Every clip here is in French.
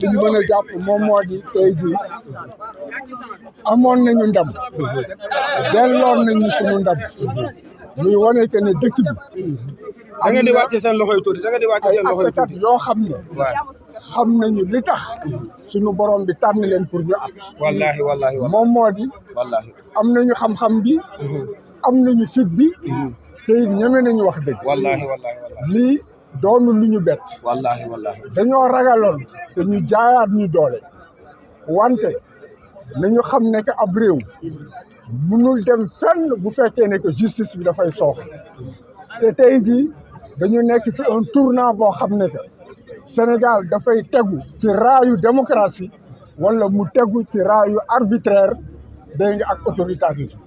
li ñu mën a jàpp moom moo di tey jii amoon nañu ndam delloon nañu suñu ndam muy wane que ne dëkk bi. da ngeen di wàcce seen loxo yi tuuti da ngeen di wàcce seen loxo yi tuuti yoo xam ne. xam nañu li tax suñu borom bi tànn leen pour ñu at. wallaahi wallaahi moom moo di. wallaahi am nañu xam-xam bi. am nañu fit bi. te it ñeme nañu wax dëgg. wallaahi wallaahi wallaahi lii doonu lu ñu bett. wallaahi wallaahi dañoo ragaloon te ñu jaayaat ñu doole wante nañu xam ne que ab réew mënul dem fenn bu fekkee ne que justice bi dafay sooxe te tey jii dañu nekk ci un tournant boo xam ne que Sénégal dafay tegu ci raayu démocratie wala mu tegu ci raayu arbitraire dégg nga ak autoritarisme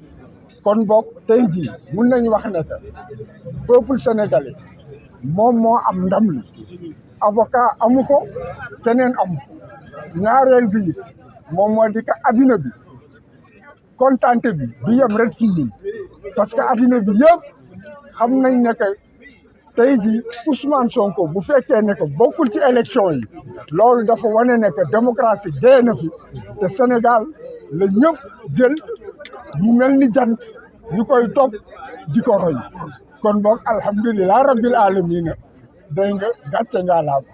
kon boog tey jii mun nañu wax ne que peuple sénégalais moom moo am ndam li avocat amu ko keneen amu ko ñaareel bi it moom moo di que addina bi kontante bi du yem rek ci ñun parce que addina bi yëpp xam nañ ne que tey jii Ousmane Sonko bu fekkee ne que bokkul ci élection yi loolu dafa wane ne que démocratie dee na fi te Sénégal la ñëpp jël mu mel ni jant ñu koy topp di ko roy kon boog alhamdulilah rabbil alamina day nga gàcce ngaa laa ko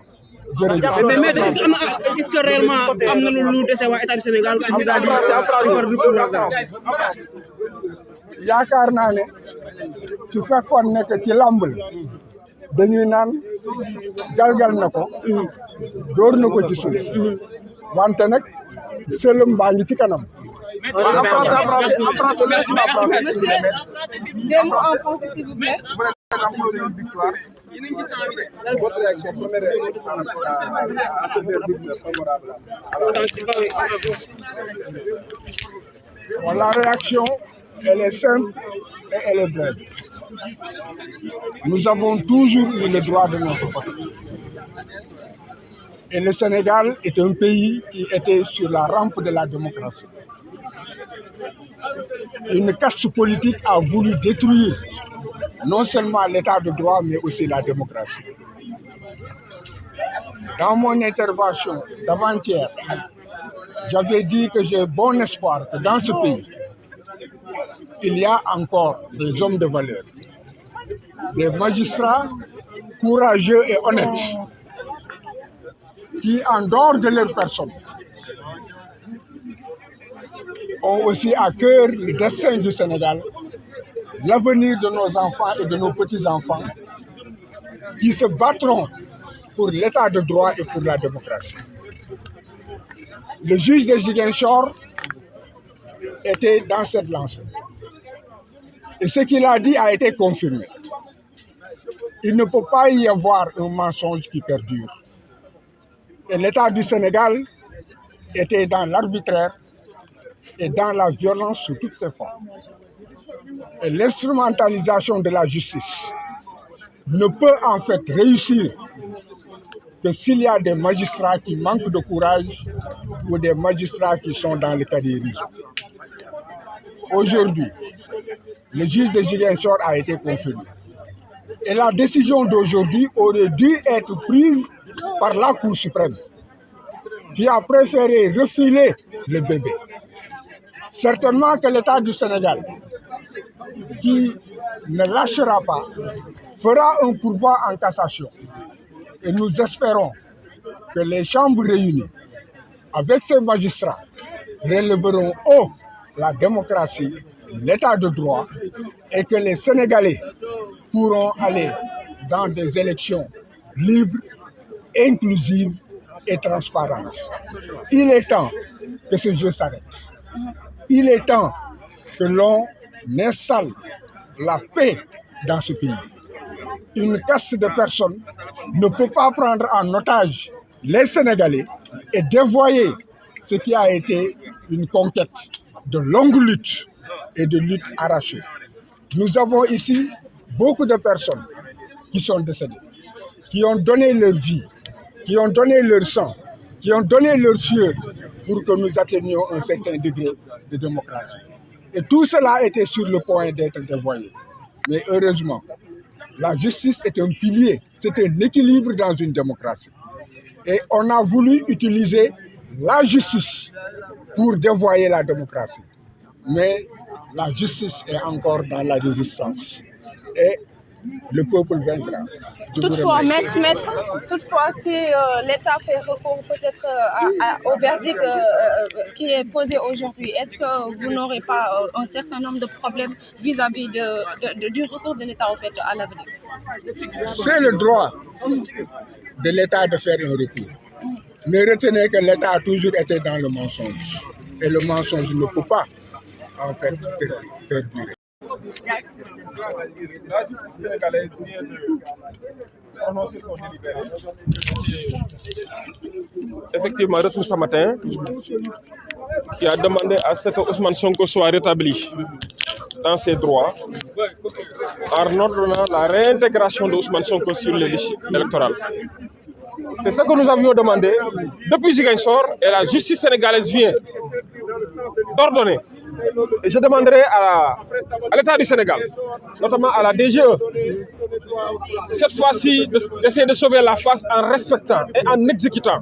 jërëjëf. mais est-ce que réellement am na lu dese waa état du Sénégal. yaakaar naa ne su fekkoon nekk ci làmb la dañuy naan galgal na ko dóor na ko ci suuf wante nag sëlëm baa ngi ci kanam. Votre réaction, première réaction par rapport à ce verdict favorable. Bon, la réaction, elle est simple et elle est brève. Nous avons toujours eu le droit de notre côté. Et le Sénégal est un pays qui était sur la rampe de la démocratie. Une caste politique a voulu détruire non seulement l'état de droit, mais aussi la démocratie. Dans mon intervention d'avant-hier, j'avais dit que j'ai bon espoir que dans ce pays, il y a encore des hommes de valeur, des magistrats courageux et honnêtes, qui, en dehors de leur personne, ont aussi à cœur le destin du Sénégal, l'avenir de nos enfants et de nos petits-enfants, qui se battront pour l'état de droit et pour la démocratie. Le juge de Ziguinchor était dans cette lancée. Et ce qu'il a dit a été confirmé. Il ne peut pas y avoir un mensonge qui perdure. Et l'État du Sénégal était dans l'arbitraire et dans la violence sous toutes ses formes. Et l'instrumentalisation de la justice ne peut en fait réussir que s'il y a des magistrats qui manquent de courage ou des magistrats qui sont dans le carriérisme. Aujourd'hui, le juge de Ziguinchor a été confirmé. Et la décision d'aujourd'hui aurait dû être prise par la Cour suprême, qui a préféré refiler le bébé. Certainement que l'État du Sénégal, qui ne lâchera pas, fera un pourvoi en cassation. Et nous espérons que les chambres réunies, avec ces magistrats, relèveront haut la démocratie, l'état de droit, et que les Sénégalais pourront aller dans des élections libres, inclusives et transparentes. Il est temps que ce jeu s'arrête. Il est temps que l'on installe la paix dans ce pays. Une caste de personnes ne peut pas prendre en otage les Sénégalais et dévoyer ce qui a été une conquête de longue lutte et de lutte arrachée. Nous avons ici beaucoup de personnes qui sont décédées, qui ont donné leur vie, qui ont donné leur sang, qui ont donné leur sueur pour que nous atteignions un certain degré de démocratie. Et tout cela était sur le point d'être dévoyé. Mais heureusement, la justice est un pilier, c'est un équilibre dans une démocratie. Et on a voulu utiliser la justice pour dévoyer la démocratie. Mais la justice est encore dans la résistance. Et le peuple vaincra. Toutefois, toutefois, si l'État fait recours peut-être au verdict qui est posé aujourd'hui, est-ce que vous n'aurez pas un certain nombre de problèmes vis-à-vis du recours de l'État à l'avenir? C'est le droit de l'État de faire un recours. Mais retenez que l'État a toujours été dans le mensonge. Et le mensonge ne peut pas, en fait, perdurer. La justice sénégalaise vient de prononcer son délibéré. Effectivement, retour ce matin, qui a demandé à ce que Ousmane Sonko soit rétabli dans ses droits en ordonnant la réintégration de Ousmane Sonko sur les listes électorales. C'est ce que nous avions demandé depuis Ziguinchor et la justice sénégalaise vient d'ordonner. Et je demanderai à l'État du Sénégal, notamment à la DGE, cette fois-ci d'essayer de sauver la face en respectant et en exécutant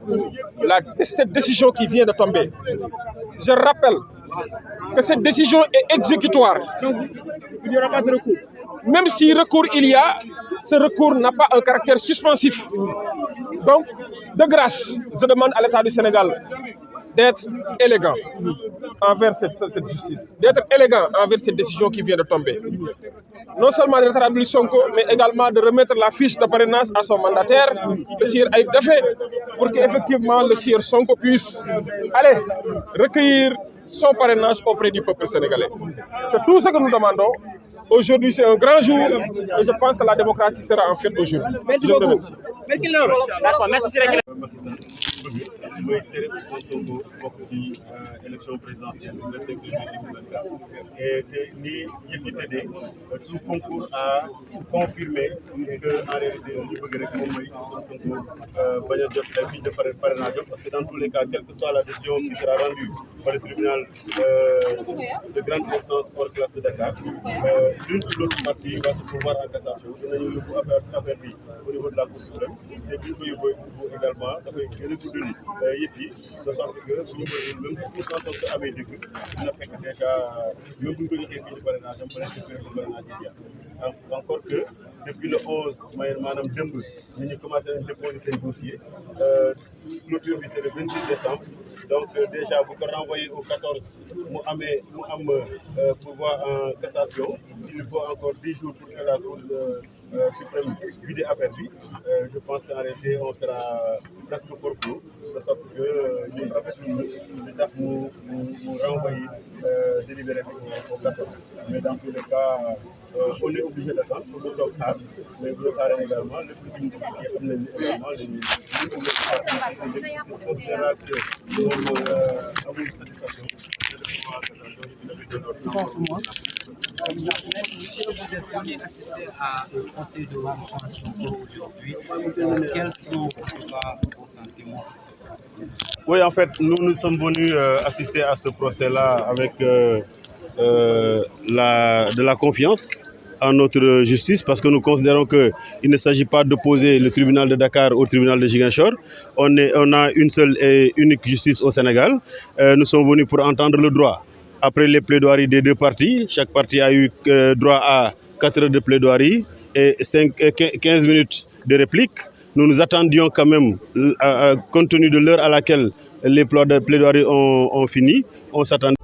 cette décision qui vient de tomber. Je rappelle que cette décision est exécutoire. Donc, il n'y aura pas de recours. Même si recours il y a, ce recours n'a pas un caractère suspensif. Donc, de grâce, je demande à l'État du Sénégal d'être élégant envers cette justice, d'être élégant envers cette décision qui vient de tomber. Non seulement de rétablir Sonko, mais également de remettre la fiche de parrainage à son mandataire, le sieur Aïb Daffé, pour qu'effectivement le sieur Sonko puisse aller recueillir son parrainage auprès du peuple sénégalais. C'est tout ce que nous demandons. Aujourd'hui, c'est un grand jour et je pense que la démocratie sera en fête aujourd'hui. Merci beaucoup. D'accord, merci. mooy tere Ousmane Sonko bokk ci élection présidentielle bu 25 juillet 2024 et te nii yëf yi tëddee tout concours à confirmer que en réalité li bëgg rek moom mooy Ousmane Sonko bañ a jot ay fiche de parrainage parce que dans tous les cas quelle que soit la décision qui sera rendue par le tribunal de grande instance hors classe de Dakar l'une ou l'autre partie va se pouvoir en cassation dinañu yóbbu affaire bi au niveau de la Cour suprême te bu ñu ko yóbbu également dafay gën a guddal yëf yi de sorte que bu ñu koy même si Ousmane Sonko amee dëgg dina fekk déjà même bu ñu ko joxee fii ci parrainage am peut-être que parrainage yi encore que depuis le 11 maanaam démb nit ñi commencé nañ déposer seen dossier clôture bi c'est le 26 décembre donc déjà bu ko renvoyer au 14 mu am pouvoir en cassation il faut encore 10 jours pour que la Cour suprême vider affaire bi je pense qu'en réalité on sera presque pour tout de sorte que ñun rafetlu li tax mu renvoyer délibéré au 14 mais dans tous les cas on est obligé d'attendre pour mu toog xaar mais bu ñu xaaree également lépp lu ñu xam nañ également dañuy considérer que moom amul satisfaction Monsieur, vous êtes venu assister au conseil de Ousmane Sonko aujourd'hui. Quels sont vos sentiments? Oui, en fait, nous sommes venus assister à ce procès-là avec de la confiance en notre justice parce que nous considérons qu'il ne s'agit pas d'opposer le tribunal de Dakar au tribunal de Ziguinchor. On a une seule et unique justice au Sénégal. Nous sommes venus pour entendre le droit. Après les plaidoiries des deux parties, chaque partie a eu droit à 4 heures de plaidoirie et 15 minutes de réplique. Nous nous attendions quand même, compte tenu de l'heure à laquelle les plaidoiries ont fini, on s'attendait.